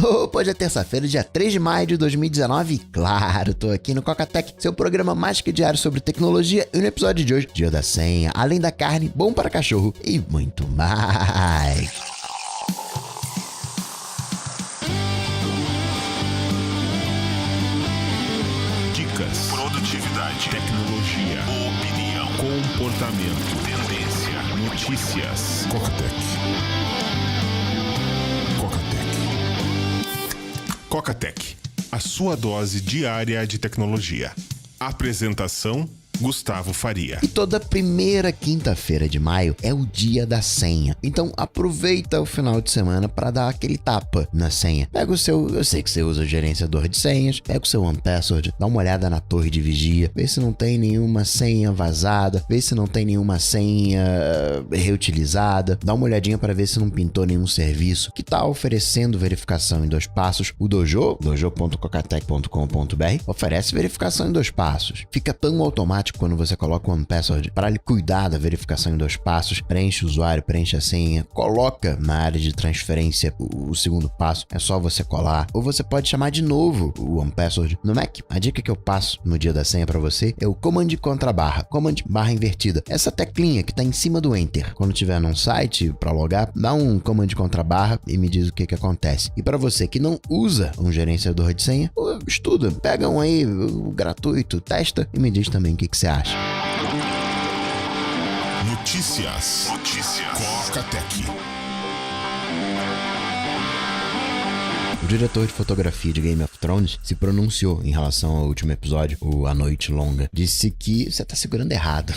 Hoje é terça-feira, dia 3 de maio de 2019 e claro, tô aqui no Cocatec, seu programa mais que diário sobre tecnologia, e no episódio de hoje, dia da senha, além da carne, bom para cachorro e muito mais. Dicas, produtividade, tecnologia, opinião, comportamento, tendência, notícias. Cocatec. Cocatec, a sua dose diária de tecnologia. Apresentação: Gustavo Faria. E toda primeira quinta-feira de maio é o dia da senha. Então aproveita o final de semana para dar aquele tapa na senha. Pega o seu, eu sei que você usa o gerenciador de senhas, pega o seu OnePassword, dá uma olhada na torre de vigia, vê se não tem nenhuma senha vazada, vê se não tem nenhuma senha reutilizada, dá uma olhadinha para ver se não pintou nenhum serviço que tá oferecendo verificação em 2 passos. O dojo.cocatec.com.br oferece verificação em 2 passos. Fica tão automático quando você coloca o OnePassword para ele cuidar da verificação em 2 passos, preenche o usuário, preenche a senha, coloca na área de transferência o segundo passo, é só você colar, ou você pode chamar de novo o OnePassword no Mac. A dica que eu passo no dia da senha para você é o Command contra barra, Command barra invertida, essa teclinha que tá em cima do Enter. Quando tiver num site para logar, dá um Command contra barra e me diz o que acontece. E para você que não usa um gerenciador de senha, estuda, pega um aí gratuito, testa e me diz também o que você acha. Notícias. Cocatec. O diretor de fotografia de Game of Thrones se pronunciou em relação ao último episódio, o A Noite Longa. Disse que você tá segurando errado.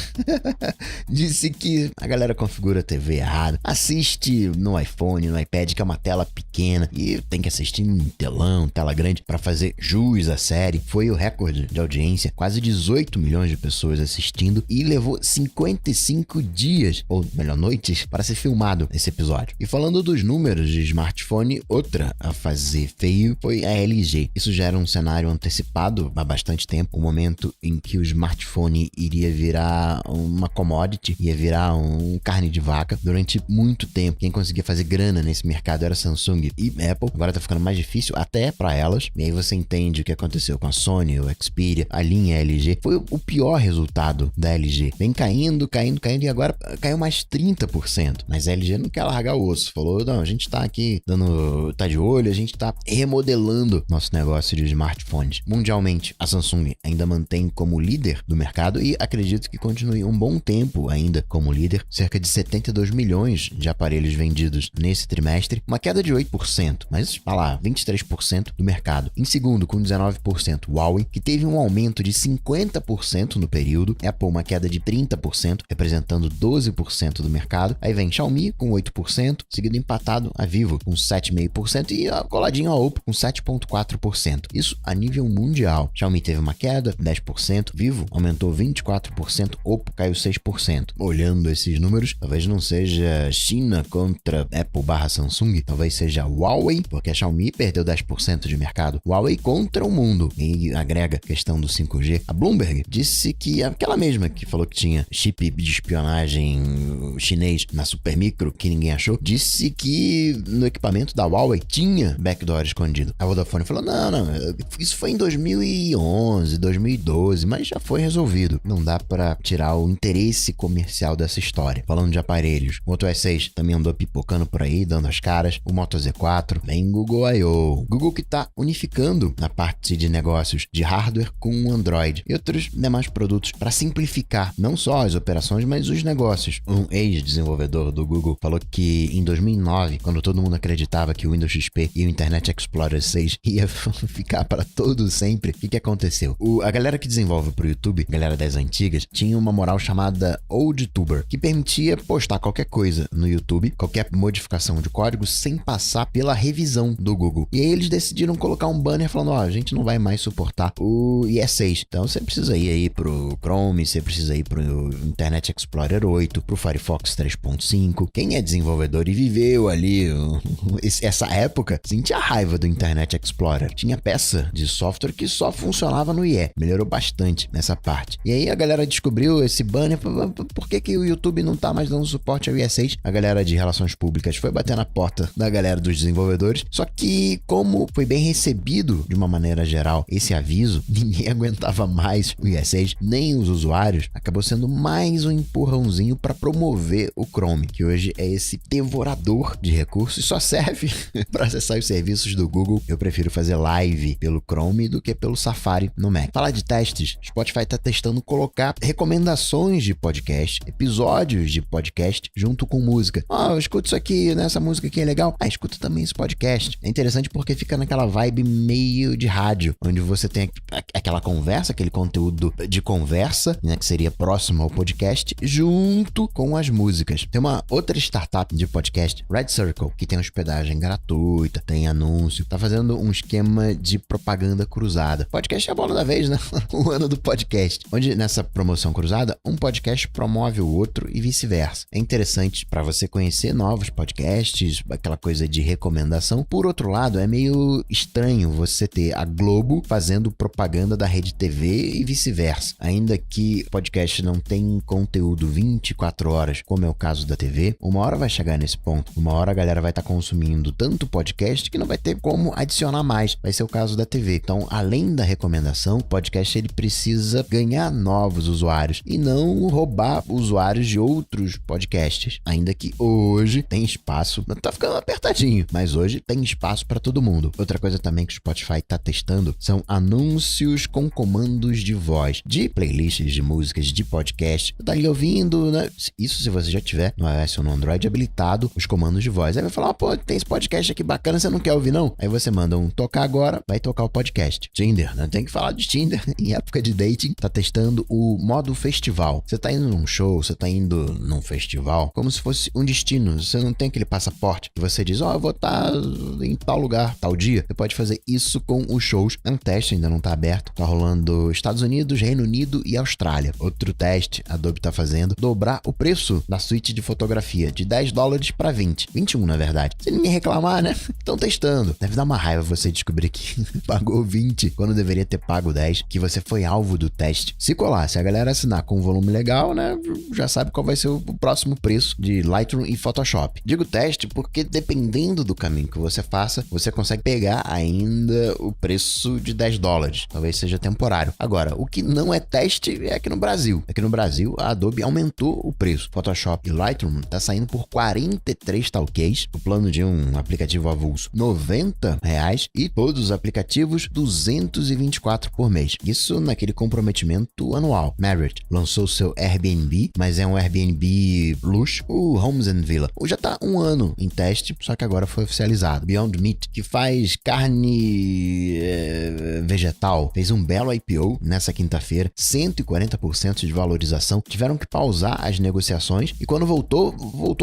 Disse que a galera configura a TV errado. Assiste no iPhone, no iPad, que é uma tela pequena, e tem que assistir em telão, tela grande, para fazer jus à série. Foi o recorde de audiência, quase 18 milhões de pessoas assistindo, e levou 55 dias, ou melhor, noites, para ser filmado esse episódio. E falando dos números de smartphone, outra a fazer feio foi a LG. Isso já era um cenário antecipado há bastante tempo, o momento em que o smartphone iria virar uma commodity, ia virar um carne de vaca. Durante muito tempo, quem conseguia fazer grana nesse mercado era Samsung e Apple. Agora tá ficando mais difícil até para elas. E aí você entende o que aconteceu com a Sony, o Xperia, a linha LG. Foi o pior resultado da LG. Vem caindo e agora caiu mais 30%. Mas a LG não quer largar o osso. Falou, não, a gente tá aqui tá de olho, a gente tá remodelando nosso negócio de smartphones. Mundialmente, a Samsung ainda mantém como líder do mercado e acredito que continue um bom tempo ainda como líder. Cerca de 72 milhões de aparelhos vendidos nesse trimestre, uma queda de 8%, mas, 23% do mercado. Em segundo, com 19%, Huawei, que teve um aumento de 50% no período. Apple, uma queda de 30%, representando 12% do mercado. Aí vem Xiaomi com 8%, seguido empatado a Vivo com 7,5% e coladinho a Oppo com 7,4%. Isso a nível mundial. Xiaomi teve uma queda, 10%, Vivo aumentou 24%, Oppo caiu 6%. Olhando esses números, talvez não seja China contra Apple barra Samsung, talvez seja Huawei, porque a Xiaomi perdeu 10% de mercado. Huawei contra o mundo. E agrega a questão do 5G. A Bloomberg disse que aquela mesma que falou que tinha chip de espionagem chinês na Supermicro, que ninguém achou, disse que no equipamento da Huawei tinha backdoor escondido. A Vodafone falou, não, isso foi em 2011, 2012, mas já foi resolvido. Não dá pra tirar o interesse comercial dessa história. Falando de aparelhos, o Moto E6 também andou pipocando por aí, dando as caras. O Moto Z4, vem Google I.O. Google que tá unificando na parte de negócios de hardware com o Android e outros demais produtos para simplificar não só as operações, mas os negócios. Um ex-desenvolvedor do Google falou que em 2009, quando todo mundo acreditava que o Windows XP e o Internet Explorer 6 ia ficar para todo sempre, o que aconteceu? A galera que desenvolve pro YouTube, a galera das antigas, tinha uma moral chamada OldTuber, que permitia postar qualquer coisa no YouTube, qualquer modificação de código, sem passar pela revisão do Google. E aí eles decidiram colocar um banner falando, a gente não vai mais suportar o IE6. Então você precisa ir aí pro Chrome, você precisa ir pro Internet Explorer 8, pro Firefox 3.5. Quem é desenvolvedor e viveu ali essa época, sentia raiva do Internet Explorer. Tinha peça de software que só funcionava no IE. Melhorou bastante nessa parte. E aí a galera descobriu esse banner. Por que o YouTube não tá mais dando suporte ao IE6? A galera de relações públicas foi bater na porta da galera dos desenvolvedores. Só que, como foi bem recebido de uma maneira geral esse aviso, ninguém aguentava mais o IE6, nem os usuários. Acabou sendo mais um empurrãozinho para promover o Chrome, que hoje é esse devorador de recursos e só serve para acessar os serviços do Google. Eu prefiro fazer live pelo Chrome do que pelo Safari no Mac. Falar de testes, Spotify está testando colocar recomendações de podcast, episódios de podcast junto com música. Eu escuto isso aqui, né? Essa música aqui é legal. Escuta também esse podcast. É interessante porque fica naquela vibe meio de rádio, onde você tem aquela conversa, aquele conteúdo de conversa, né, que seria próximo ao podcast, junto com as músicas. Tem uma outra startup de podcast, Red Circle, que tem hospedagem gratuita, tem anúncio, tá fazendo um esquema de propaganda cruzada. Podcast é a bola da vez, né? O ano do podcast. Onde nessa promoção cruzada, um podcast promove o outro e vice-versa. É interessante para você conhecer novos podcasts, aquela coisa de recomendação. Por outro lado, é meio estranho você ter a Globo fazendo propaganda da Rede TV e vice-versa. Ainda que podcast não tem conteúdo 24 horas, como é o caso da TV, uma hora vai chegar nesse ponto. Uma hora a galera vai estar consumindo tanto podcast que não vai ter como adicionar mais. Vai ser o caso da TV. Então, além da recomendação, o podcast ele precisa ganhar novos usuários e não roubar usuários de outros podcasts. Ainda que hoje tem espaço, tá ficando apertadinho, mas hoje tem espaço para todo mundo. Outra coisa também que o Spotify tá testando são anúncios com comandos de voz, de playlists de músicas, de podcast. Você tá ali ouvindo, né? Isso se você já tiver no iOS ou no Android habilitado os comandos de voz. Aí vai falar, tem esse podcast aqui bacana, você não quer ouvir não? Aí você manda um tocar agora, vai tocar o podcast. Tinder, né? Tem que falar de Tinder. Em época de dating, tá testando o modo festival. Você tá indo num show, você tá indo num festival, como se fosse um destino. Você não tem aquele passaporte que você diz, eu vou estar em tal lugar, tal dia. Você pode fazer isso com os shows. É um teste, ainda não tá aberto. Tá rolando Estados Unidos, Reino Unido e Austrália. Outro teste, a Adobe tá fazendo, dobrar o preço da suíte de fotografia de $10 para 20. 21, na verdade. Se ninguém reclamar, né? Estão testando. Deve dar uma raiva você descobrir que pagou 20 quando deveria ter pago 10, que você foi alvo do teste. Se colar, se a galera assinar com um volume legal, né? Já sabe qual vai ser o próximo preço de Lightroom e Photoshop. Digo teste porque dependendo do caminho que você faça, você consegue pegar ainda o preço de $10. Talvez seja temporário. Agora, o que não é teste é aqui no Brasil. Aqui no Brasil, a Adobe aumentou o preço. Photoshop e Lightroom tá saindo por 43 talquês. O plano de um aplicativo avulso, R$90 e todos os aplicativos, 224 por mês. Isso naquele comprometimento anual. Marriott lançou seu Airbnb, mas é um Airbnb luxo, o Homes & Villa. Já tá um ano em teste, só que agora foi oficializado. Beyond Meat, que faz carne vegetal, fez um belo IPO nessa quinta-feira, 140% de valorização. Tiveram que pausar as negociações e quando voltou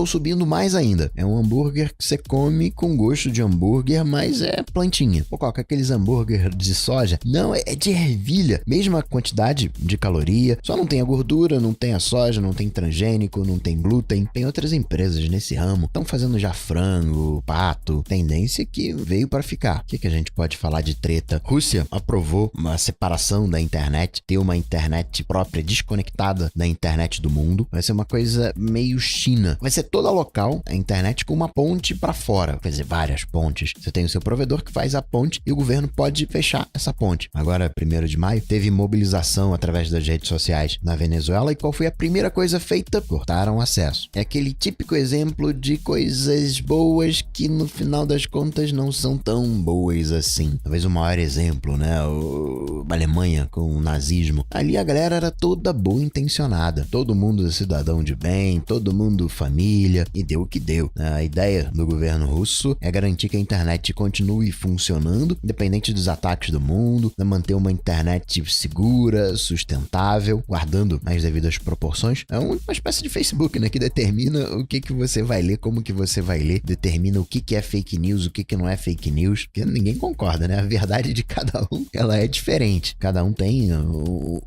subindo mais ainda. É um hambúrguer que você come com gosto de hambúrguer, mas é plantinha. Coloca aqueles hambúrguer de soja. Não, é de ervilha. Mesma quantidade de caloria, só não tem a gordura, não tem a soja, não tem transgênico, não tem glúten. Tem outras empresas nesse ramo. Estão fazendo já frango, pato. Tendência que veio para ficar. O que a gente pode falar de treta? Rússia aprovou uma separação da internet, ter uma internet própria desconectada da internet do mundo. Vai ser uma coisa meio China. Vai ser toda local, a internet com uma ponte para fora. Quer dizer, várias pontes. Você tem o seu provedor que faz a ponte e o governo pode fechar essa ponte. Agora, 1º de maio, teve mobilização através das redes sociais na Venezuela e qual foi a primeira coisa feita? Cortaram acesso. É aquele típico exemplo de coisas boas que no final das contas não são tão boas assim. Talvez o maior exemplo, né? A Alemanha com o nazismo. Ali a galera era toda boa intencionada. Todo mundo cidadão de bem, todo mundo família e deu o que deu. A ideia do governo russo é garantir que a internet continue funcionando, independente dos ataques do mundo, manter uma internet segura, sustentável, guardando as devidas proporções. É uma espécie de Facebook, né? Que determina o que você vai ler, como que você vai ler, determina o que é fake news, o que não é fake news, porque ninguém concorda, né? A verdade de cada um, ela é diferente. Cada um tem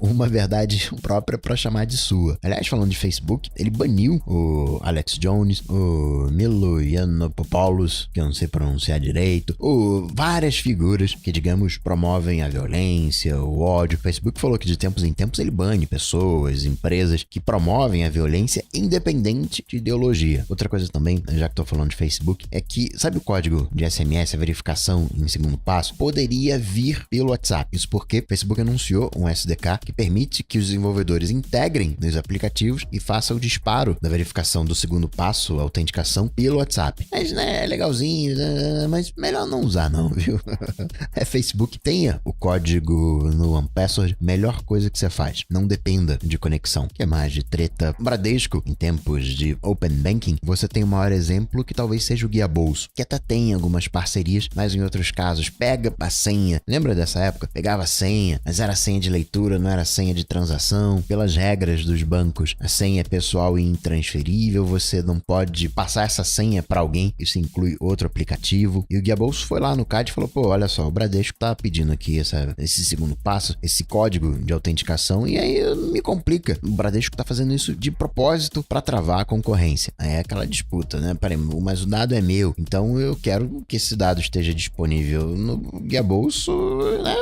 uma verdade própria para chamar de sua. Aliás, falando de Facebook, ele baniu o Alex Jones, o Milo Yiannopoulos, que eu não sei pronunciar direito, ou várias figuras que, digamos, promovem a violência, o ódio. O Facebook falou que de tempos em tempos ele bane pessoas, empresas que promovem a violência independente de ideologia. Outra coisa também, já que tô falando de Facebook, é que, sabe o código de SMS, a verificação em segundo passo, poderia vir pelo WhatsApp. Isso porque o Facebook anunciou um SDK que permite que os desenvolvedores integrem nos aplicativos e façam o disparo da verificação do segundo passo, a autenticação, pelo WhatsApp. Mas, né, é legalzinho, mas melhor não usar não, viu? Facebook, tenha o código no OnePassword, melhor coisa que você faz. Não dependa de conexão. Que é mais de treta? Bradesco, em tempos de Open Banking, você tem o maior exemplo que talvez seja o Guia Bolso, que até tem algumas parcerias, mas em outros casos pega a senha. Lembra dessa época? Pegava a senha, mas era senha de leitura, não era senha de transação. Pelas regras dos bancos, a senha é pessoal e intransferível, você não pode passar essa senha para alguém, isso inclui outro aplicativo. E o Guia Bolso foi lá no CAD e falou, pô, olha só, o Bradesco tá pedindo aqui esse segundo passo, esse código de autenticação, e aí me complica. O Bradesco tá fazendo isso de propósito para travar a concorrência. É aquela disputa, né? Peraí, mas o dado é meu, então eu quero que esse dado esteja disponível no Guia Bolso, né?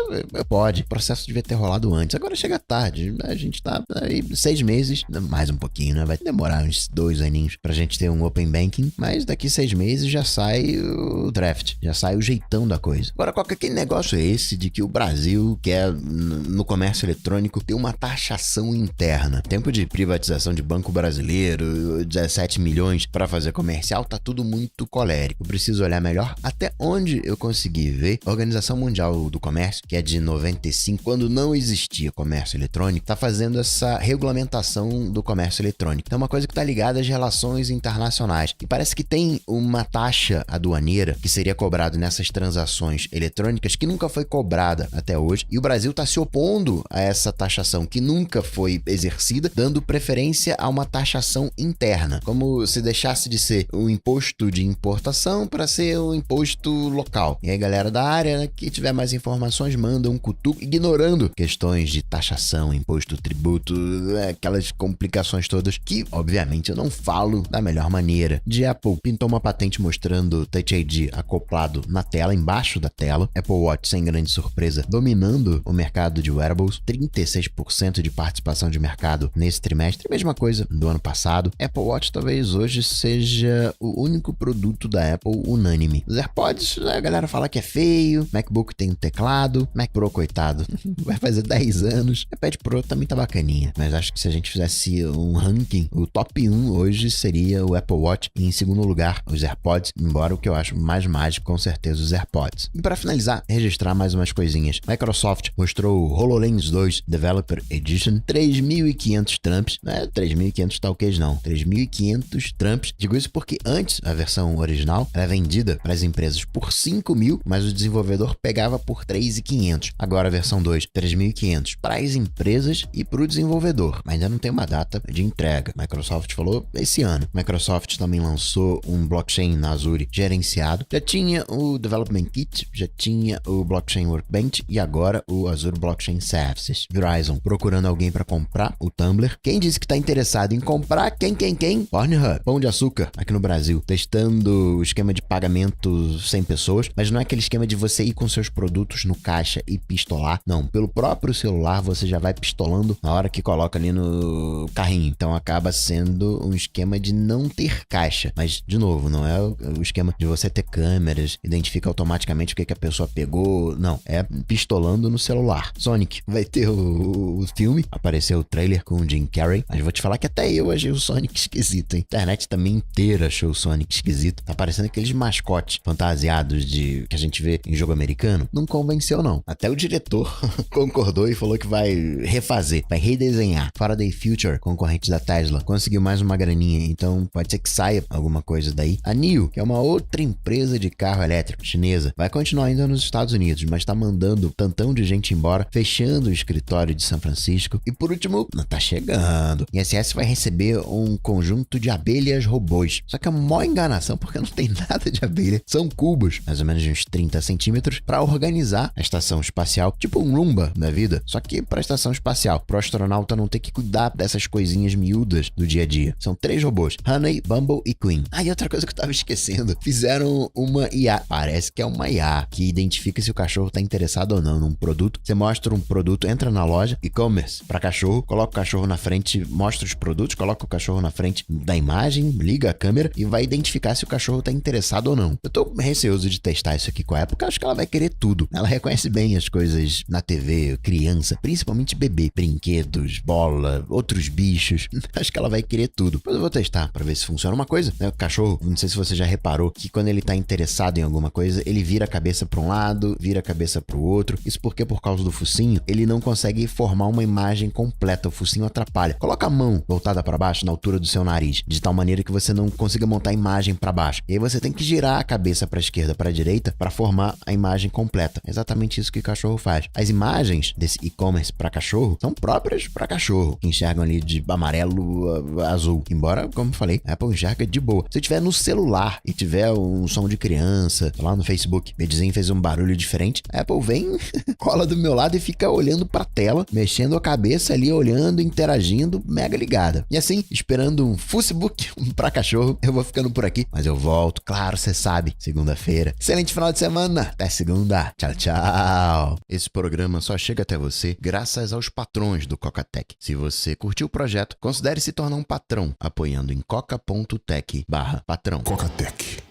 Pode. O processo devia ter rolado antes. Agora chega tarde. A gente tá aí 6 meses, mais um pouquinho, né? Vai demorar uns 2 aninhos pra gente ter um Open Banking, mas daqui 6 meses já sai o draft, já sai o jeitão da coisa. Agora, qual que é aquele negócio esse de que o Brasil quer, no comércio eletrônico, ter uma taxação interna? Tempo de privatização de banco brasileiro, 17 milhões para fazer comercial, tá tudo muito colérico. Eu preciso olhar melhor até onde eu consegui ver. A Organização Mundial do Comércio, que é de 95, quando não existia comércio eletrônico, tá fazendo essa regulamentação do comércio eletrônico. Então é uma coisa que tá ligada às relações internacionais. E parece que tem uma taxa aduaneira que seria cobrada nessas transações eletrônicas que nunca foi cobrada até hoje. E o Brasil tá se opondo a essa taxação que nunca foi exercida, dando preferência a uma taxação interna, como se deixasse de ser um imposto de importação para ser um imposto local. E aí, galera da área, né, que tiver mais informações, manda um cutuco, ignorando questões de taxação, imposto, tributo, aquelas complicações todas que, obviamente, eu não falo da melhor maneira. De Apple pintou uma patente mostrando Touch ID acoplado na tela, embaixo da tela. Apple Watch, sem grande surpresa, dominando o mercado de wearables, 36% de participação de mercado nesse trimestre, mesma coisa do ano passado. Apple Watch talvez hoje seja o único produto da Apple unânime. Os AirPods, a galera fala que é feio, MacBook tem um teclado, Mac Pro, coitado, vai fazer 10 anos. iPad Pro também tá bacaninha, mas acho que se a gente fizesse um ranking, o top 1 hoje seria o Apple Watch e em segundo lugar os AirPods, embora o que eu acho mais mágico com certeza os AirPods. E para finalizar, registrar mais umas coisinhas. Microsoft mostrou o HoloLens 2 Developer Edition, 3.500 trumps, não é 3.500 talquês não, 3.500 trumps. Digo isso porque antes a versão original era vendida para as empresas por 5.000, mas o desenvolvedor pegava por 3.500. Agora a versão 2, 3.500 para as empresas e para o desenvolvedor, mas ainda não tem uma data de entrega. Microsoft falou esse ano. Microsoft também lançou um blockchain na Azure gerenciado. Já tinha o Development Kit, já tinha o Blockchain Workbench e agora o Azure Blockchain Services. Verizon procurando alguém para comprar o Tumblr. Quem disse que está interessado em comprar? Quem? Pornhub, Pão de Açúcar, aqui no Brasil, testando o esquema de pagamento sem pessoas, mas não é aquele esquema de você ir com seus produtos no caixa e pistolar. Não, pelo próprio celular você já vai pistolando na hora que coloca ali no carrinho. Então acaba sendo um esquema de não ter caixa. Mas, de novo, não é o esquema de você ter câmeras, identifica automaticamente o que a pessoa pegou. Não, é pistolando no celular. Sonic, vai ter o filme, apareceu o trailer com o Jim Carrey, mas vou te falar que até eu achei o Sonic esquisito, hein? A internet também inteira achou o Sonic esquisito. Tá parecendo aqueles mascotes fantasiados que a gente vê em jogo americano. Não convenceu, não. Até o diretor concordou e falou que vai refazer, vai redesenhar. Faraday Future, concorrente da Tesla, conseguiu mais uma graninha, então pode ser que saia alguma coisa daí. A NIO, que é uma outra empresa de carro elétrico chinesa, vai continuar ainda nos Estados Unidos, mas tá mandando tantão de gente embora, fechando o escritório de São Francisco. E por último, não tá chegando. ISS vai receber um conjunto de abelhas robôs. Só que é uma maior enganação, porque não tem nada de abelha. São cubos, mais ou menos de uns 30 centímetros, para organizar a estação espacial, tipo um Roomba da vida, só que para a estação espacial, pro astronauta não ter que cuidar dessas coisinhas miúdas do dia a dia. São 3 robôs, Honey, Bumble e Queen. Ah, e outra coisa que eu tava esquecendo, fizeram um uma IA, parece que é uma IA, que identifica se o cachorro está interessado ou não num produto. Você mostra um produto, entra na loja, e-commerce para cachorro, coloca o cachorro na frente, mostra os produtos, coloca o cachorro na frente da imagem, liga a câmera e vai identificar se o cachorro está interessado ou não. Eu tô receoso de testar isso aqui com a Apple, porque eu acho que ela vai querer tudo. Ela reconhece bem as coisas na TV, criança, principalmente bebê, brinquedos, bola, outros bichos. Acho que ela vai querer tudo. Depois eu vou testar para ver se funciona. Uma coisa, né? O cachorro, não sei se você já reparou, que quando ele tá interessado em alguma coisa, ele vira a cabeça para um lado, vira a cabeça para o outro. Isso porque, por causa do focinho, ele não consegue formar uma imagem completa. O focinho atrapalha. Coloca a mão voltada para baixo, na altura do seu nariz, de tal maneira que você não consiga montar a imagem para baixo. E aí você tem que girar a cabeça para a esquerda, para a direita, para formar a imagem completa. É exatamente isso que o cachorro faz. As imagens desse e-commerce para cachorro são próprias para cachorro, que enxergam ali de amarelo a azul. Embora, como eu falei, a Apple enxerga de boa. Se tiver no celular e tiver um som de criança, lá no Facebook, meu vizinho fez um barulho diferente, a Apple vem, cola do meu lado e fica olhando pra tela, mexendo a cabeça ali, olhando, interagindo, mega ligada. E assim, esperando um Facebook pra cachorro, eu vou ficando por aqui, mas eu volto, claro, você sabe, segunda-feira. Excelente final de semana, até segunda. Tchau, tchau. Esse programa só chega até você graças aos patrões do Coca-Tech. Se você curtiu o projeto, considere se tornar um patrão, apoiando em coca.tech/patrão. Coca-Tech.